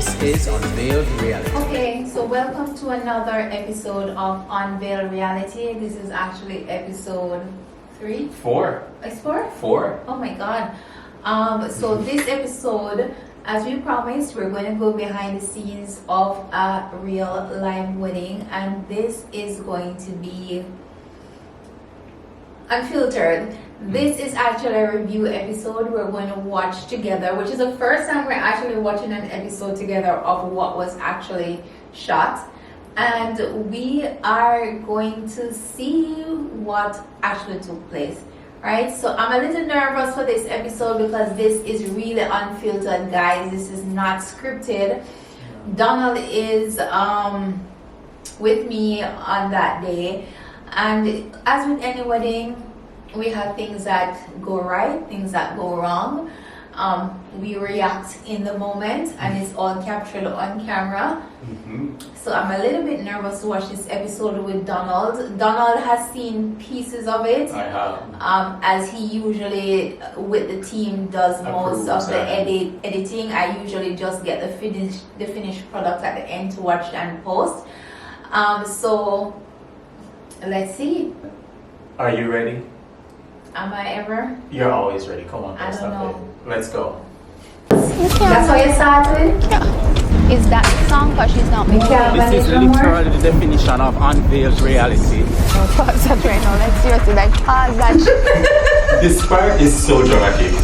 This is Unveiled Reality. Okay, so welcome to another episode of Unveiled Reality. This is actually episode 3? 4. It's 4? 4. Oh my god. So this episode, as we promised, we're going to go behind the scenes of a real live wedding, and this is going to be unfiltered. This is actually a review episode we're going to watch together, which is the first time we're actually watching an episode together of what was actually shot. And we are going to see what actually took place, right? So I'm a little nervous for this episode because this is really unfiltered, guys. This is not scripted. Donald is with me on that day, and as with any wedding, we have things that go right, things that go wrong. We react in the moment, and it's all captured on camera. So I'm a little bit nervous to watch this episode with Donald. Donald has seen pieces of it. I have. As he usually with the team does most of the editing. I usually just get the finished product at the end to watch and post. So let's see. Are you ready? Am I ever? You're always ready. Come on, I don't know. Let's go. That's why you started? Yeah. Is that the song? Because she's not moving. This is literally the definition of unveiled reality. Pause that right now. Let's seriously like pause that. This part is so dramatic.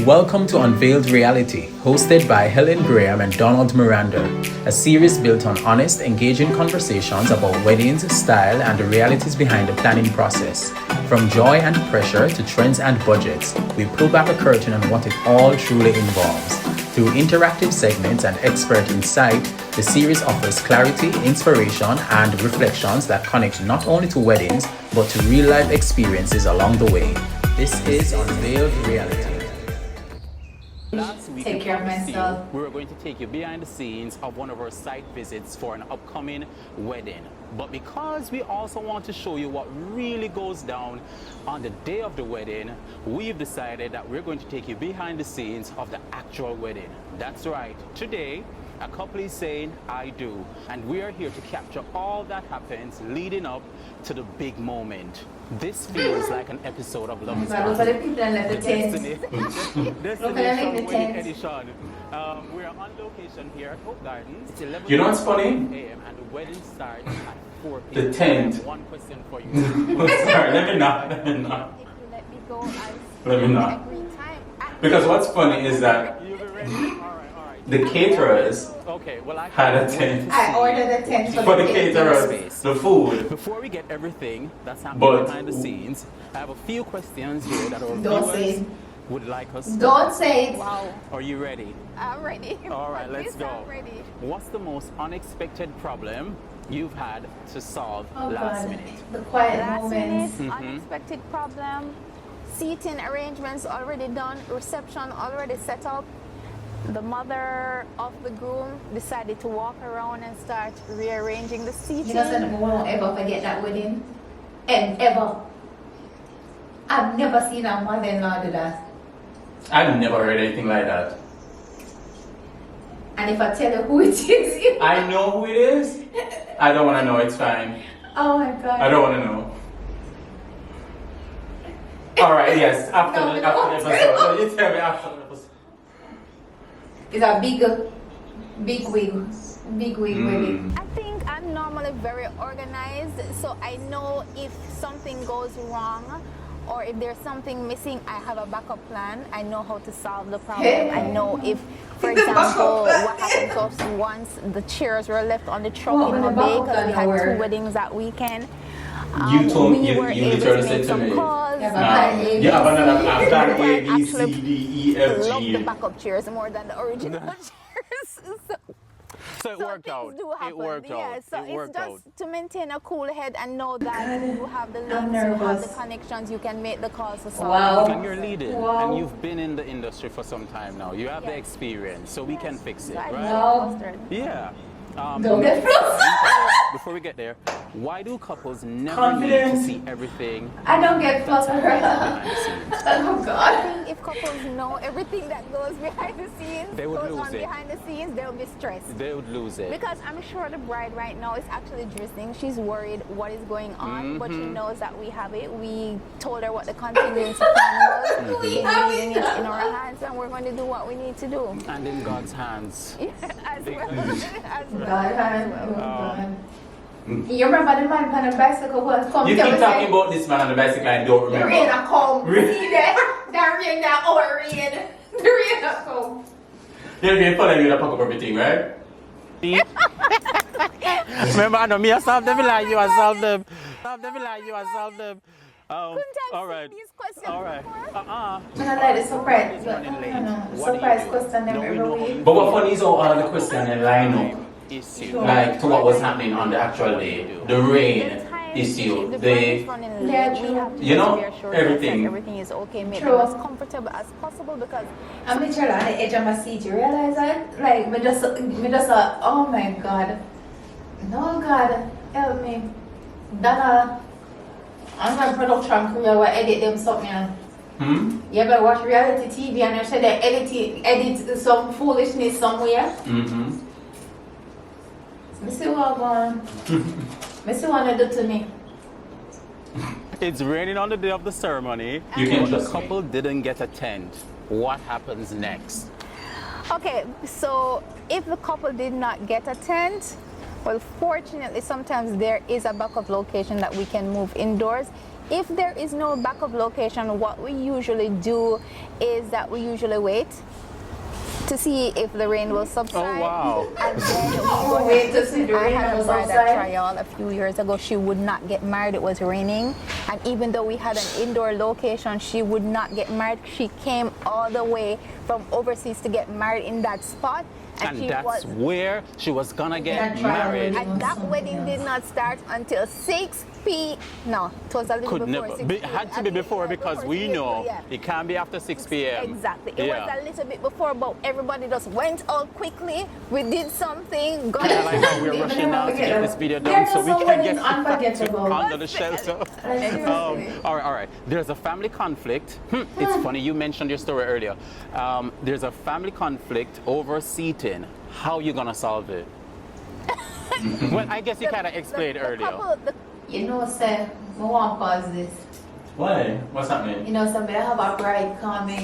Welcome to Unveiled Reality, hosted by Helen Graham and Donald Miranda, a series built on honest, engaging conversations about weddings, style, and the realities behind the planning process. From joy and pressure to trends and budgets, we pull back a curtain on what it all truly involves. Through interactive segments and expert insight, the series offers clarity, inspiration, and reflections that connect not only to weddings, but to real-life experiences along the way. This is Unveiled Reality. Last week, Take care of myself. We were going to take you behind the scenes of one of our site visits for an upcoming wedding. But because we also want to show you what really goes down on the day of the wedding, we've decided that we're going to take you behind the scenes of the actual wedding. That's right. Today, a couple is saying, I do. And we are here to capture all that happens leading up to the big moment. This feels like an episode of Love is Look at the people that left the tent. Destination Wedding Edition. We're on location here at Hope Gardens. It's 11 You know what's funny? a.m. and the wedding starts at 4 p.m. The tent. One question for you. Sorry, let me not. If you let me go, Let me not. every time. Because what's funny is that You be ready? All right. the caterers Okay, well, I had a tent I ordered a tent for the caterers, the food. Before we get everything that's happening But- behind the scenes, I have a few questions here that our Don't say viewers it. would like us to. Don't say it. Wow. Are you ready? I'm ready. All right, For let's this, go. I'm ready. What's the most unexpected problem you've had to solve Oh last God. minute? The quiet Last minute, moments. unexpected problem. Seating arrangements already done. Reception already set up. The mother of the groom decided to walk around and start rearranging the seating. You know, something we won't ever forget that wedding. And ever. I've never seen a mother-in-law do that. I've never heard anything like that. And if I tell you who it is, you... I know who it is. I don't want to know. It's fine. Oh my God. I don't want to know. All right. Yes. After No, the no. episode. So you tell me after the episode. It's a big wig wedding. I think I'm normally very organized, so I know if something goes wrong or if there's something missing, I have a backup plan. I know how to solve the problem. Hey. I know if, for The backup example, plan. what happened to us once the chairs were left on the truck What in was the Mobay backup because we plan had now? 2 weddings that weekend. You told me. we were You able literally to said make to some me. calls. Yeah, but You have another plan I A, B, C, actually D, E, F, love the G. backup chairs more than the original chairs. So it worked things out. do happen. It worked yeah, out. so It it's worked just out. to maintain a cool head and know that you have the I'm links, you have nervous. the connections, you can make the calls to solve Wow. the And you're leading, Wow. and you've been in the industry for some time now. You have the Yes. experience, so we can fix it, Right. right? Wow. Mustard. Yeah. Don't get flustered. Before we get there, why do couples never Confidence. need to see everything? I don't get flustered. Behind the scenes? Oh God. I think if couples know everything that goes behind the scenes, They would goes lose on it. behind the scenes, they'll be stressed. They would lose it. Because I'm sure the bride right now is actually dressing. She's worried what is going on, but she knows that we have it. We told her what the contingency plan was. We We're have leaving it. it in our hands, and we're going to do what we need to do. And in God's hands. As well. As well. God, oh God. You remember the man on the bicycle who had come You to keep us talking and about this man on the bicycle and don't the remember. rain a come. Rain. See that rain, that our rain. The rain a come. You'll be following you to pack up everything, right? Remember, I know me, I solve them like you, I solve them. Solve them like you, I solve them. Couldn't I All see right. these questions All right. before? I don't like the surprise. It's running late. The What do you surprise do? question them No, we every know. week. But what funny is how all the questions in line up, Issue. like to what was happening on the actual day. The rain issue, the the Yeah, we have to you know, be assured everything. that everything is okay, make True. them as comfortable as possible because I'm literally on the edge of my seat. You realize that? Like, me just, oh my God. No, God, help me. Donna, I'm my production crew, I will edit them something. You ever watch reality TV and you say they edit some foolishness somewhere? Mm-hmm. Me see what going. Me see what they do to me. It's raining on the day of the ceremony. You can but the trust me. couple didn't get a tent. What happens next? okay, so if the couple did not get a tent, well, fortunately, sometimes there is a backup location that we can move indoors. If there is no backup location, what we usually do is that we usually wait to see if the rain will subside. Oh, wow. And then we Oh, go wait ahead. to see the I rain had a will bride subside? at trial a few years ago. She would not get married. It was raining. And even though we had an indoor location, she would not get married. She came all the way from overseas to get married in that spot. And she that's was where she was gonna get That trial married. wedding. and that Something wedding did else. not start until 6 p. No, it was a little Could before never 6 be, p.m. had to be before because we know Yeah. it can't be after 6 p.m. Exactly. It Yeah. was a little bit before, but everybody just went out quickly. We did something. Got I like how we're Never rushing now to forget get them. this video There done are so we some can get weddings unforgettable. under the shelter. Seriously. All right. There's a family conflict. It's funny you mentioned your story earlier. There's a family conflict over seating. How you gonna solve it? Well, I guess you kind of explained earlier. You know, say, I want to pause this. Why? What's happening? You know, somebody have a bride call me.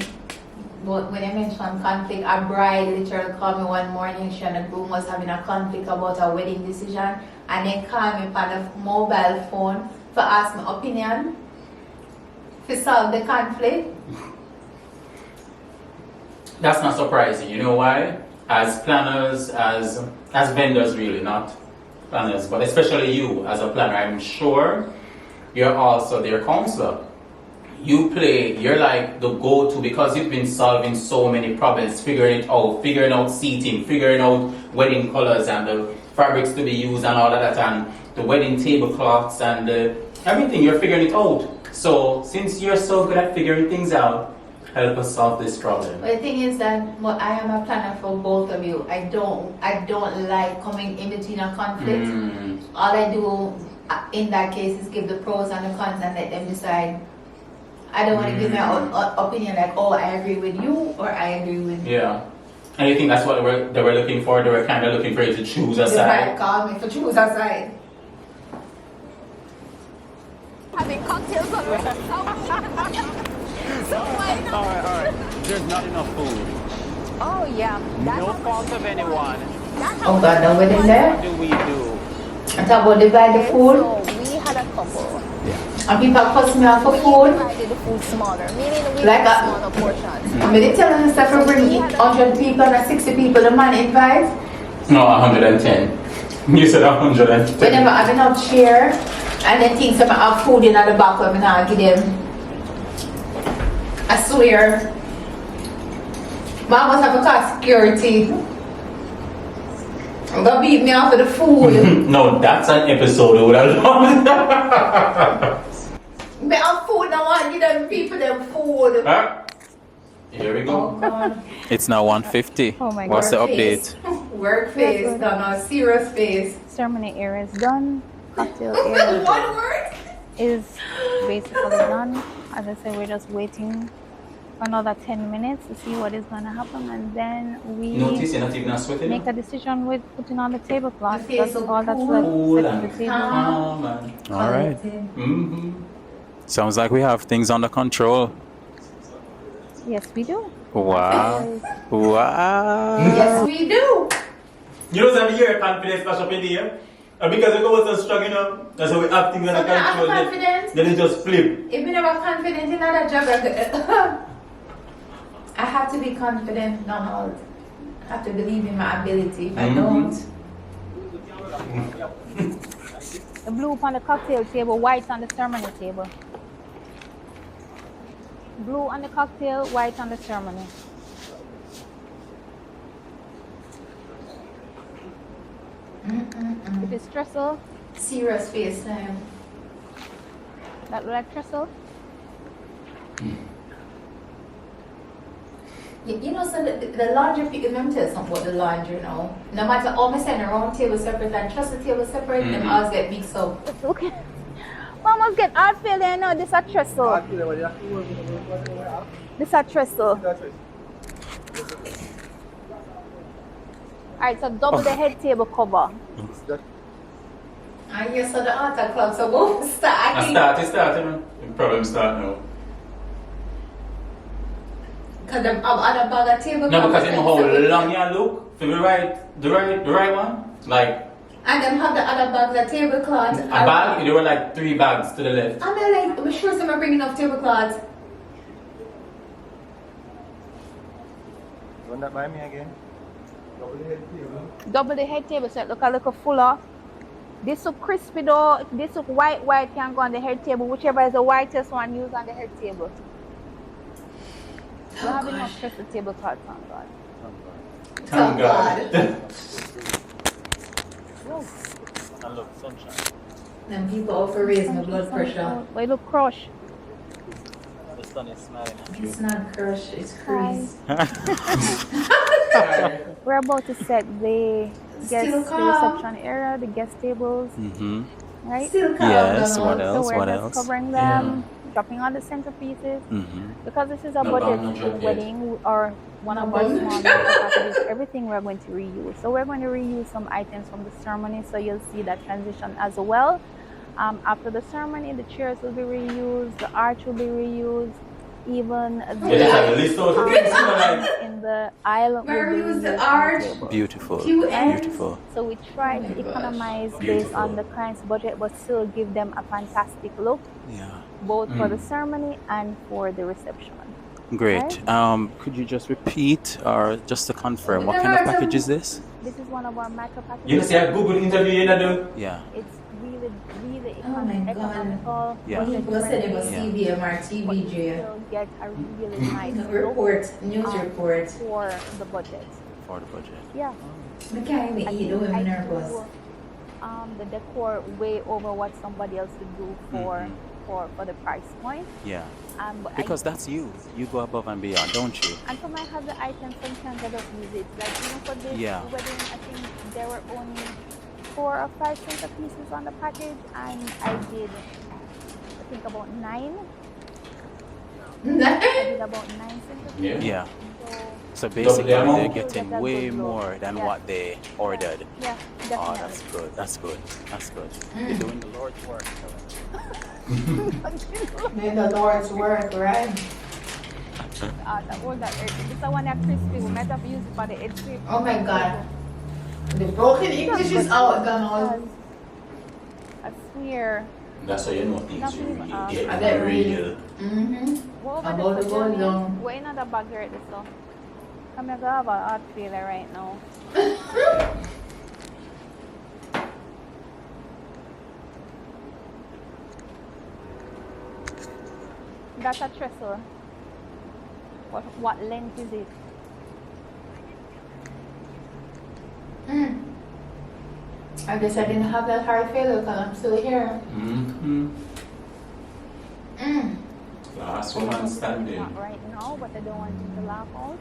But when I mentioned conflict, a bride literally called me one morning. She and the groom was having a conflict about a wedding decision. And they called me on the mobile phone to ask my opinion to solve the conflict. That's not surprising. You know why? As planners, as vendors, really, not planners, but especially you as a planner, I'm sure you're also their counselor. You're like the go-to because you've been solving so many problems, figuring out seating, figuring out wedding colors and the fabrics to be used and all of that, and the wedding tablecloths and everything. You're figuring it out. So since you're so good at figuring things out, help us solve this problem. But the thing is that I am a planner for both of you. I don't like coming in between a conflict. All I do in that case is give the pros and the cons and let them decide. I don't want to give my own opinion like, oh, I agree with you or I agree with you. Yeah. And you think that's what they were looking for? They were kind of looking for you to choose a The side. bride called me for choose a side. Having cocktails already. So why not? All right. There's not enough food. Oh yeah. That No happened fault of anyone. That Oh happened God, no wedding What there. do we do? I talk about divide the food. So we had a couple. And people cuss me off for We food. divided the food smaller, meaning we Like had a- smaller portions. I mean, they tell us that we bring 100 people and 60 people, the man invite. No, 110. You said 110. We never have enough share. And then things about have food in the back of me now, give them. I swear. Mom must have a cost security. I'm gonna beat me off of the food. No, that's an episode we would have loved. Me have food now, I give them people them food. Huh? Here we Oh go. God. It's now 1:50. Oh my What's the Our update? face. Work face, Donald. Serious face. Ceremony area is done. Cocktail area One word. is basically done. As I said, we're just waiting for another 10 minutes to see what is going to happen, and then we Notice you're not even sweating. make a decision with putting on the tablecloth. The face That's so all that's cool. left. Cool Setting the and table. calm and All right. mm-hmm. Sounds like we have things under control. Yes, we do. Wow. Wow. Yes, we do. You know, some year confidence flash up in here. And because we go so strong, you know, that's how we have things under So now I'm control. confident. Then it just flip. If you never confident in that job, I have to be confident, Donald. I have to believe in my ability. If I don't, The blue on the cocktail table, white on the ceremony table. Blue on the cocktail, white on the ceremony. If it's trestle, serious face time. that look like trestle. You know, so the laundry people, let me tell you something about the laundry now. No matter how I send around table separate and trust the table separate, them always get mixed up. It's okay. Mom must get hard feeling now. This a trestle. This a trestle. Alright, so double the head table cover. And you saw the altar club, so go start. I start, you know. The problem start now. Because the other bag of table No, cloth because you know how separate. long you look for the right one. Like And then have the other bags of tablecloth. a bag, there were like 3 bags to the left. I'm like, I'm sure someone bringing enough tablecloths. Run that by me again. Double the head table. Double the head table so it look a little fuller. This look crispy though. If this look white can go on the head table. Whichever is the whitest one, use on the head table. We have enough trestle tablecloth, thank God. Thank God. And look, sunshine. Then people offer raise my blood pressure. Wait, look crush. The sun is smiling at you. It's not crush, it's crease. We're about to set the guest Still the calm. reception area, the guest tables, Mm-hmm. right? Still calm, Yes, Donald. what else? So we're What just else? covering them, dropping on the centerpieces. Mm-hmm. Because this is a No budget bang, no drop yet. wedding or one of No our bang. small packages, everything we're going to reuse. So we're going to reuse some items from the ceremony, so you'll see that transition as well. After the ceremony, the chairs will be reused, the arch will be reused, even You just have a list out of things, you know, like in the aisle will Where be we use the reused on arch. table. Beautiful. Few ends. Beautiful. So we try to Oh my gosh. economize based Beautiful. on the client's budget, but still give them a fantastic look, Yeah. both for the ceremony and for the reception. Great. Could you just repeat or just to confirm what Okay, kind of Martin. package is this? This is one of our micro packages. you know, see a Google interview you know do. Yeah. It's really, really Oh my God. economical. Yeah. When people said it was Yeah. CBM or But TVJ. still get a really nice look Report, news report. for the budget. For the budget. Yeah. We can't even eat, the women I nervous. do, the decor way over what somebody else would do for the price point. Yeah. But Because that's you. You go above and beyond, don't you? and for my have the items, sometimes I just use it. Like even for this Yeah. wedding, I think there were only 4 or 5 centerpieces on the package, and I did, I think about 9. I did about 9 centerpieces. Yeah. So So basically, the amount. they're getting way more than Yeah. what they ordered. yeah, Oh, definitely. that's good. That's good. That's good. You're doing the Lord's work. May the Lord's work, right? All that this is the one that crispy. We might have used it for the edge shape. Oh my God. The broken English is out, Donald. I swear. That's how you know things Nothing, really I get bet real. Mm-hmm. What About over the the gold food, down. we're in another bag right this so. I'm gonna have a heart failure right now. That's a trestle. What length is it? I guess I didn't have that heart failure because I'm still here. Mm-hmm. Mm. Last woman standing. Not right now, but I don't want you to laugh out.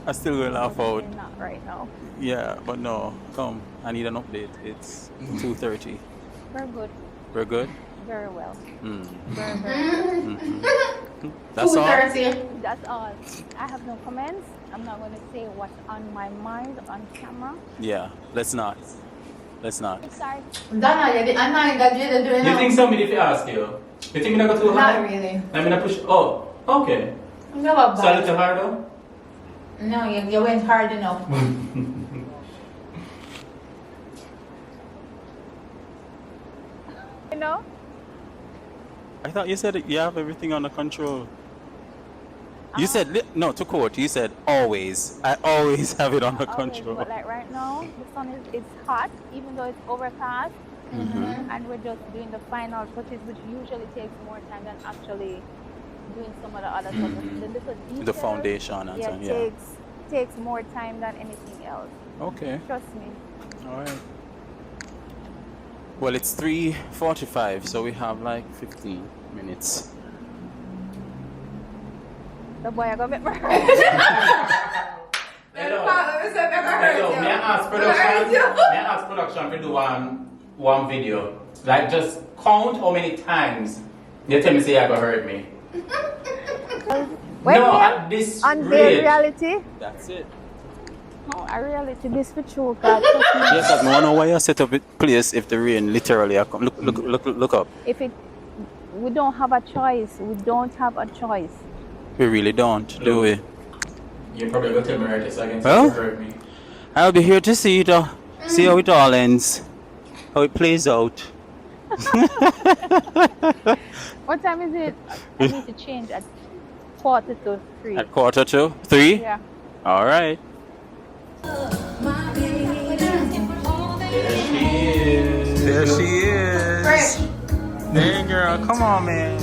I still will laugh out. Not right now. Yeah, but no. Come, I need an update. It's 2:30. We're good. We're good? Very well. Mm. Very, very good. That's all? 2:30. That's all. I have no comments. I'm not going to say what's on my mind on camera. Yeah, let's not. Let's not. Sorry. Donna, I'm not that you're doing You think somebody if you ask you? You think me not go too hard? Not really. I'm gonna push. Oh, okay. No, about So a little harder? No, you went hard enough. You know? I thought you said you have everything under control. You said, no, to quote, you said always. I always have it under Always, control. but like right now, the sun is it's hot, even though it's overcast. And we're just doing the final touches, which usually takes more time than actually doing some of the other stuff. The little details, The foundation and so on, yeah. takes more time than anything else. Okay, Trust me. all right. Well, it's 3:45, so we have like 15 minutes. The boy I got me hurt. Hello. Hello. May I ask production to do one video? Like just count how many times you tell me say you gonna hurt me. When No, we at this Unveiled rate. Reality. That's it. Oh, I reality this for true, God. Yes, I don't know why you set up a place if the rain literally come. Look up. If it, we don't have a choice. We don't have a choice. We really don't, do we? You probably gonna tell me right this again Well? to hurt me. I'll be here to see it, see how it all ends, how it plays out. What time is it? I need to change at 2:45. At 2:45? Yeah. All right. There she is. There she is. Fresh. Hey, girl, come on, man.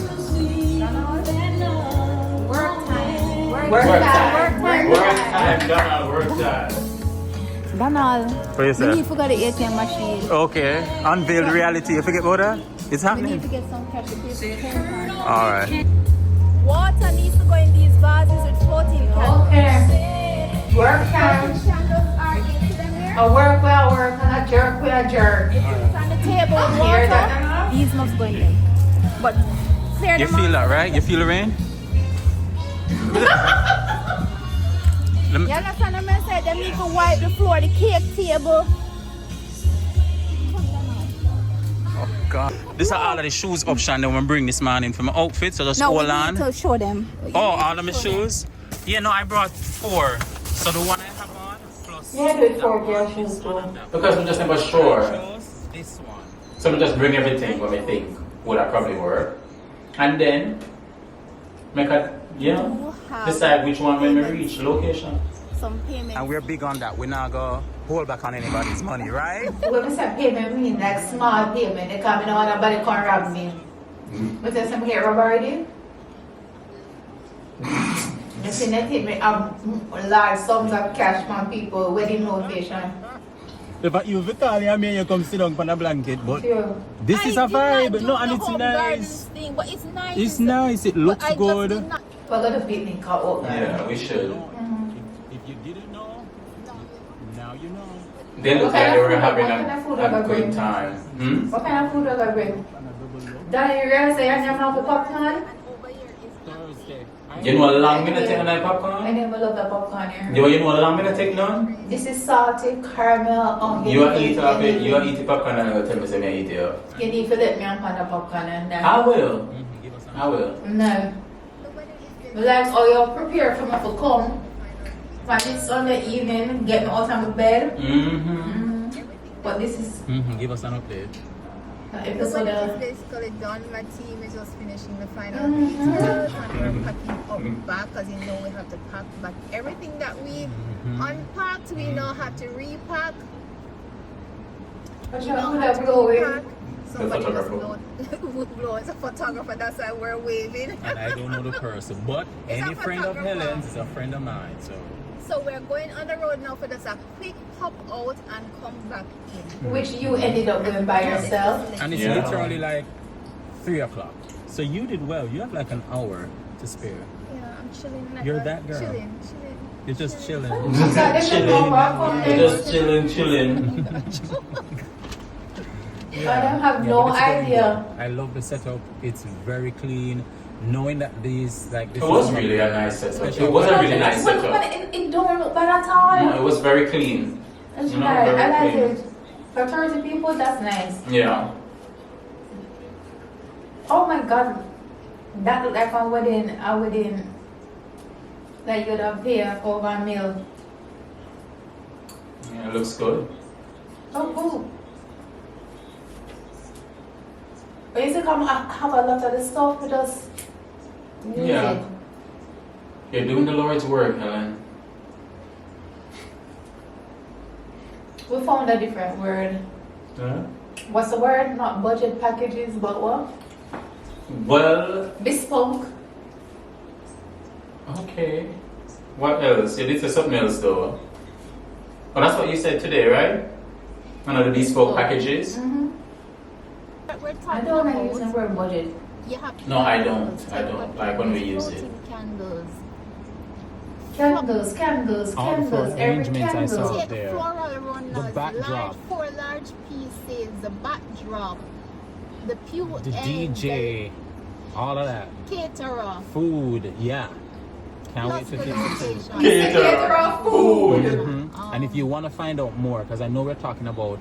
Work time. Work time. Work time. Donald, work time. Donald, What you say? we need to go to the ATM machine. Okay, Unveiled Reality. You forget about that? It's We happening. need to get some cash to pay for the credit card. All right. Water needs to go in these vases with 14 candles. Okay. Work time. Candles are into them here. A work will work and a jerk will jerk. If it's on the table with Hear water, that? these must go in there. But clear You them feel out. that, right? You feel the rain? You understand what I said? They need to wipe the floor, the cake table. Oh, God. This are all of the shoes option that we bring this morning for my outfit, so just No, we hold on. need to show them. Oh, all of my shoes? Yeah, no, I brought 4. So the one I have on, plus Yeah, do it for that your one, shoes, one of them. Because I'm just never sure. Shoes, this one. So I just bring everything what I think would have probably work. And then make a decide which one when we reach location. Some payment. And we're big on that. We're not going to hold back on anybody's money, right? When we say payment, mean like small payment. They come in and nobody can rob me. But there's some get robbed already. You see, they take me large sums of cash from people, wedding notation. If you Vitaly, I mean you come sit down on a blanket, but Sure. this is a vibe. No, and it's nice. Thing, but it's nice. It's nice. It looks But I just good. did not- We're going to picnic out open. Yeah, we should. If you didn't know, now you know. They look What kind like they of were food- having what kind of food a have I good bring? time. Hmm? What kind of food are you bring? Daddy, you realize I have no popcorn? Thursday. You know a long minute take on that I popcorn? never love the popcorn here. You know a long minute take none? This is salty caramel onion. You are eat up it, you are eat the popcorn and you tell me say me eat it up. You need to let me on the popcorn and then. I will. I will. No. Like, oh, you're prepared for me to come. But this Sunday evening, get me out of my bed. Mm-hmm. But this is Give us an update. the episode of. Basically done. My team is just finishing the final Mhm. details and we're packing up back because you know we have to pack back everything that we unpacked. We now have to repack. What's We now your have to blowing? repack. Somebody just photographer. would blow. It's a photographer. That's why we're waving. And I don't know the person, but It's any a friend of photographer. Helen's is a friend of mine. So So we're going on the road now for just a quick pop out and come back in. Which you ended up doing by yourself. and it's Yeah. literally like 3:00. So you did well. You have like an hour to spare. Yeah, I'm chilling. You're that girl. Chilling. You're just chilling. Just chilling. I don't have no but it's very idea. good. I love the setup. It's very clean. Knowing that this It was really a nice setup. Special- It was a really nice But setup. it don't look bad at all. No, it was very clean. That's You know, right. very I like clean. it. For 30 people, that's nice. Yeah. Oh my god. That looked like a wedding that you'd have paid over a meal. Yeah, it looks good. Oh, cool. We used to come have a lot of the stuff with us. Use Yeah. it. You're doing the Lord's work, Helen. We found a different word. Huh? What's the word? Not budget packages, but what? Well, Bespoke. okay. What else? You did say something else though. Well, that's what you said today, right? One of the bespoke packages. Mm-hmm. We're I talking don't want to use about the word budget. you have No, I don't. candles, I don't like when we use it. floating Candles. All the floral Every arrangements I candle. saw. Take there. floral runners, backdrop. four large pieces, the backdrop, the pew The end, DJ, all of that. the caterer. Food, yeah. Can't Plus wait to the get the food. location. Caterer of food. Mhm. And if you want to find out more, because I know we're talking about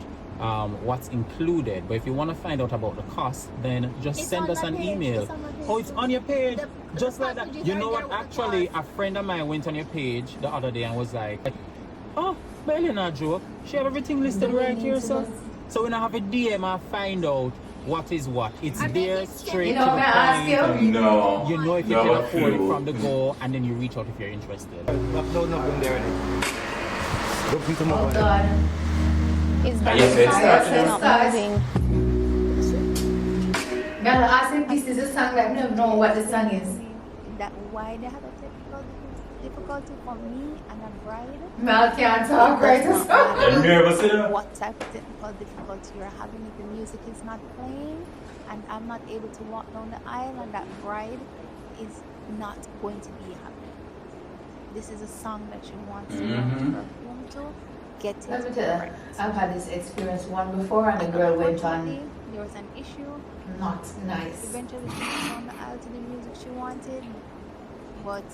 what's included, but if you want to find out about the cost, then just It's send on us my an page, email. it's on my page. Oh, it's on your page. The Just like that. packages You are know there what? with the Actually, cost. a friend of mine went on your page the other day and was like, oh, but Elena joke. She have everything listed The right way here, into so. us. So when I have a DM, I find out what is what. It's I think there it's- straight You to know, the can I ask point. you? No. You know if you No, can what afford it you- from the go, and then you reach out if you're interested. Oh God. It's Ah, yes, it's starting. not Start. moving. Now ask if this is a song that I don't know what the song is. That why they have a difficulty for me and a bride. Mel can't talk right That's or not something. You're nervous, you know? What type of technical difficulty you're having if the music is not playing and I'm not able to walk down the aisle and that bride is not going to be happy. This is a song that she wants to perform to. Get it Let me tell you, right. I've had this experience one before, and the girl went on Unfortunately, there was an issue. not nice. Eventually she went down the aisle to the music she wanted, but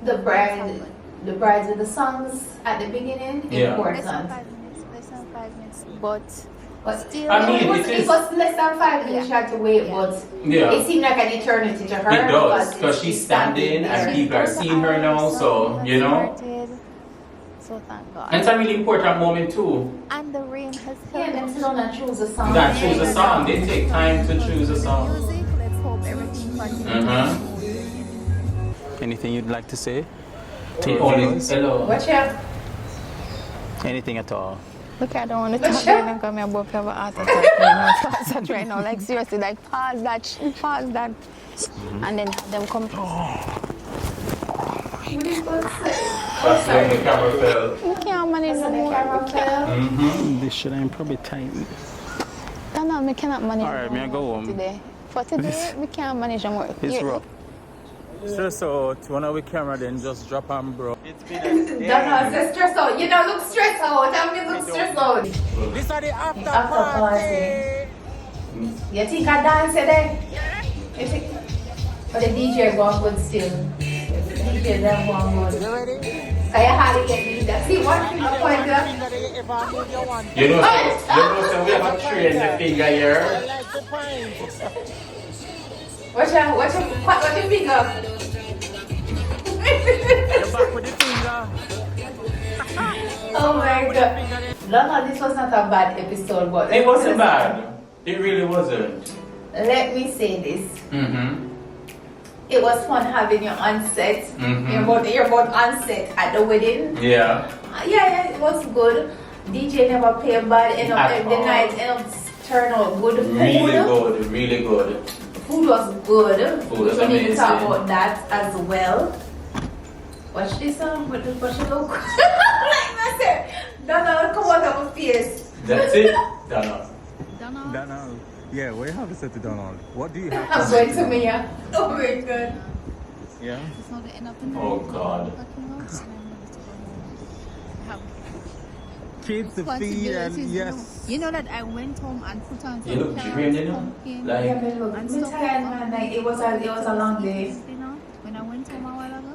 The brides with the songs at the beginning, Yeah. less than important. 5 minutes, but But still, I mean, it it is- was less than 5 minutes she had to wait, Yeah. but Yeah. it seemed like an eternity to her. It does, because it's- she's standing there. and people are seeing her now, so, you know. So thank God. And it's a really important moment too. And the rain has Yeah, helped. them sit down and choose a song. That choose a song. They take time to choose a song. Music, let's hope everything continues. Uh-huh. Anything you'd like to say? The only, hello. Watch out. Anything at all? Look, I don't want to Look, talk Chef. right now because I'm about to have a heart attack right now. Pause that right now. Like seriously, like pause that. And then have them come. What are you supposed to say? That's when the camera fell. You can't manage That's no when the more. camera fell. This should I'm probably tight. No, I cannot manage Alright, no me I go more home. today. For today, we can't manage no more. It's You- rough. Stress out, one of the camera then just drop on bro. Don't say stress out. You don't look stressed out. Tell me look stressed out. This are the after After party. You think I dance today? You think? But the DJ going good still. The DJ them going good. You ready? So you hardly get me that. See what? I point there. You know, so we have a tree in the finger here. Watch out, watch your finger. You're back with the finger. Oh my god. No, this was not a bad episode, but It wasn't bad. It really wasn't. Let me say this. Mm-hmm. It was fun having you on set. You're both on set at the wedding. Yeah. Yeah, it was good. DJ never played bad. End At up the all. night turn out good. Really good. Really good. Food was good. Food was We need to talk amazing. about that as well. Watch this one. Watch it look. Like I said, Donald, come out of my face. That's it. Done. Donald. Yeah, what do you have to say to Donald? What do you have I'm to say going to to Mia. Oh my god. Yeah? It's not the end of the night. Oh God. Fucking up. kids to feed and yes. You know that I went home and put on some You look drained, you know? pumpkin, Like- Yeah, but look, and I'm stuff tired, man. Like, it was a long day. You know, when I went home a while ago.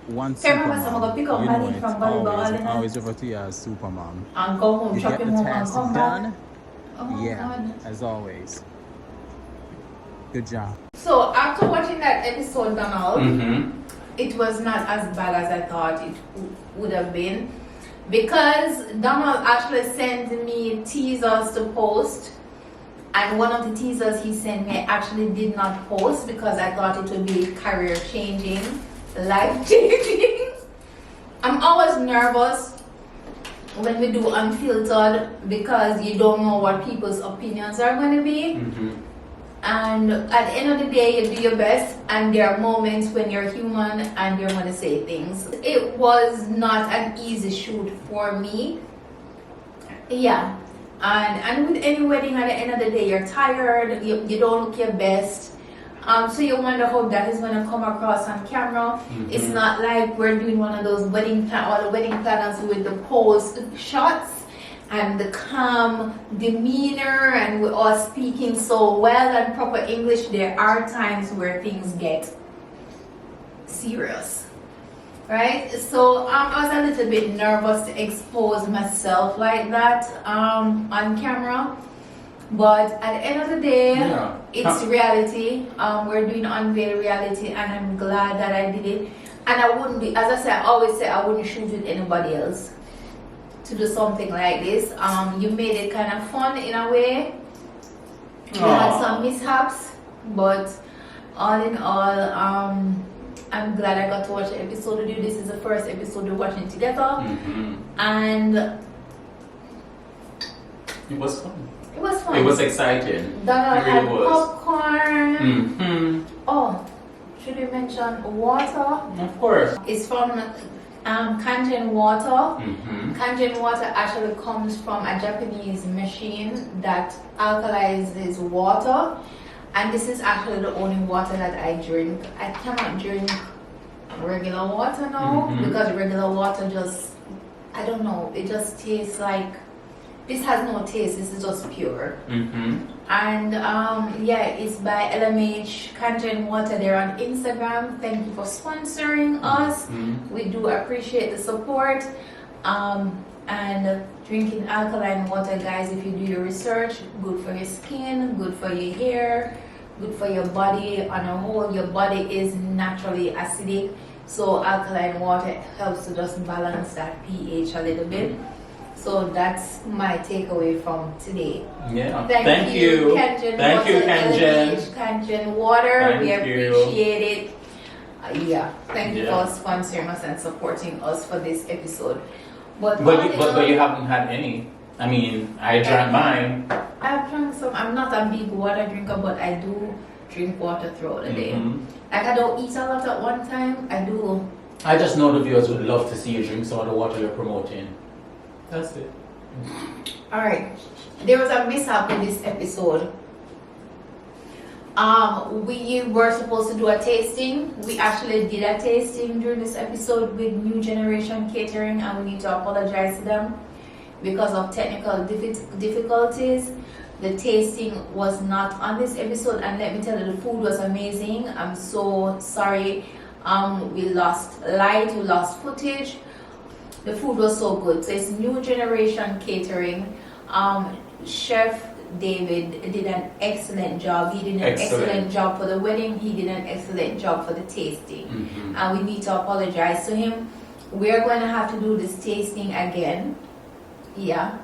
One Can I remember some of the supermom. pick up You money know it. from volleyball, Always, you know? always refer to you as supermom. And go home, You chop get him the home and task come back. done. Oh, Yeah, God. as always. Good job. So after watching that episode, Donald, Mm-hmm. it was not as bad as I thought it would have been, because Donald actually sent me teasers to post, and one of the teasers he sent me I actually did not post because I thought it would be career changing, life changing. I'm always nervous when we do Unfiltered because you don't know what people's opinions are going to be. Mm-hmm. And at the end of the day, you do your best, and there are moments when you're human and you're going to say things. It was not an easy shoot for me. Yeah. And with any wedding, at the end of the day, you're tired, you don't look your best. So you wonder how that is going to come across on camera. Mm-hmm. It's not like we're doing one of those all the wedding planners with the pose shots and the calm demeanor, and we're all speaking so well and proper English. There are times where things get serious, right? So I was a little bit nervous to expose myself like that on camera, but at the end of the day, Yeah. it's reality. We're doing Unveiled Reality, and I'm glad that I did it. And I wouldn't be, as I say, I always say, I wouldn't shoot with anybody else to do something like this. You made it kind of fun in a way. We had some mishaps, but all in all, I'm glad I got to watch the episode with you. This is the first episode we're watching together, Mm-hmm. and It was fun. it was fun. It was exciting. Donald It had really was. popcorn. Mm-hmm. Oh, should we mention water? Of course. It's from Kangen water. Mm-hmm. Kangen water actually comes from a Japanese machine that alkalizes water, and this is actually the only water that I drink. I cannot drink regular water now because regular water just, I don't know, it just tastes like, this has no taste, this is just pure. Mm-hmm. And yeah, it's by LMH Kangen Water. They're on Instagram. Thank you for sponsoring us. We do appreciate the support. And drinking alkaline water, guys, if you do your research, good for your skin, good for your hair, good for your body. On a whole, your body is naturally acidic, so alkaline water helps to just balance that pH a little bit. So that's my takeaway from today. Yeah. Thank you, Kangen Thank you, Water, Kangen. LMH Kangen Water. Thank We you. appreciate it. Yeah, thank you Yeah. for sponsoring us and supporting us for this episode. But you haven't had any. I mean, I drank mine. I've drank some. I'm not a big water drinker, but I do drink water throughout the day. Mhm. Like, I don't eat a lot at one time. I do. I just know the viewers would love to see you drink some of the water you're promoting. That's it. All right. There was a mishap in this episode. We were supposed to do a tasting. We actually did a tasting during this episode with New Generation Catering, and we need to apologize to them because of technical difficulties. The tasting was not on this episode, and let me tell you, the food was amazing. I'm so sorry. We lost light, we lost footage. The food was so good. So it's New Generation Catering. Chef David did an excellent job. He did an excellent job for the wedding. He did an excellent job for the tasting. And we need to apologize to him. We're going to have to do this tasting again. Yeah.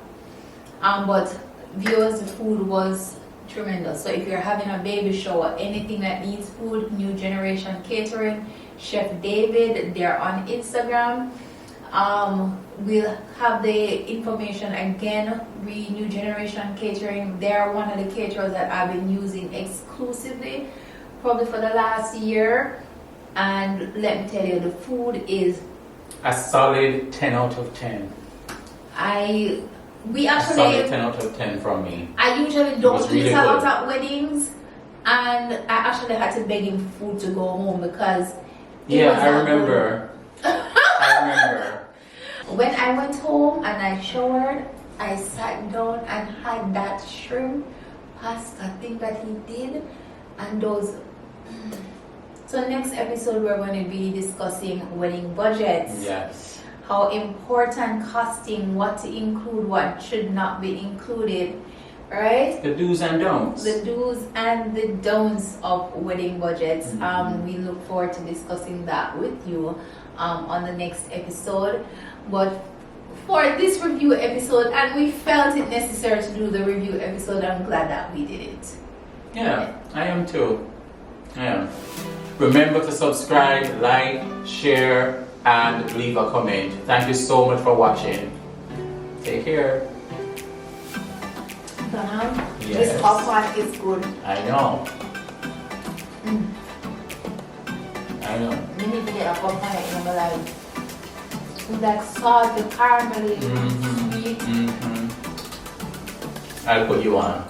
But viewers, the food was tremendous. So if you're having a baby shower, anything that needs food, New Generation Catering, Chef David, they're on Instagram. We'll have the information again. New Generation Catering, they're one of the caterers that I've been using exclusively probably for the last year, and let me tell you, the food is a solid 10 out of 10. We A actually, solid 10 out of 10 from me. I usually don't was eat really a lot good. at weddings, and I actually had to beg him for food to go home because it was Yeah, I not good. remember. I remember. When I went home and I showered, I sat down and had that shrimp pasta thing that he did, and those. So next episode we're going to be discussing wedding budgets. Yes. How important costing, what to include, what should not be included, right? The do's and don'ts. The do's and the don'ts of wedding budgets. We look forward to discussing that with you on the next episode. But for this review episode, and we felt it necessary to do the review episode, I'm glad that we did it. Yeah, I am too. I am. Remember to subscribe, like, share, and leave a comment. Thank you so much for watching. Take care. Donald, Yes. this popcorn is good. I know. I know. We need to get a popcorn in my life. With that salt, the caramel, sweet. I'll put you on.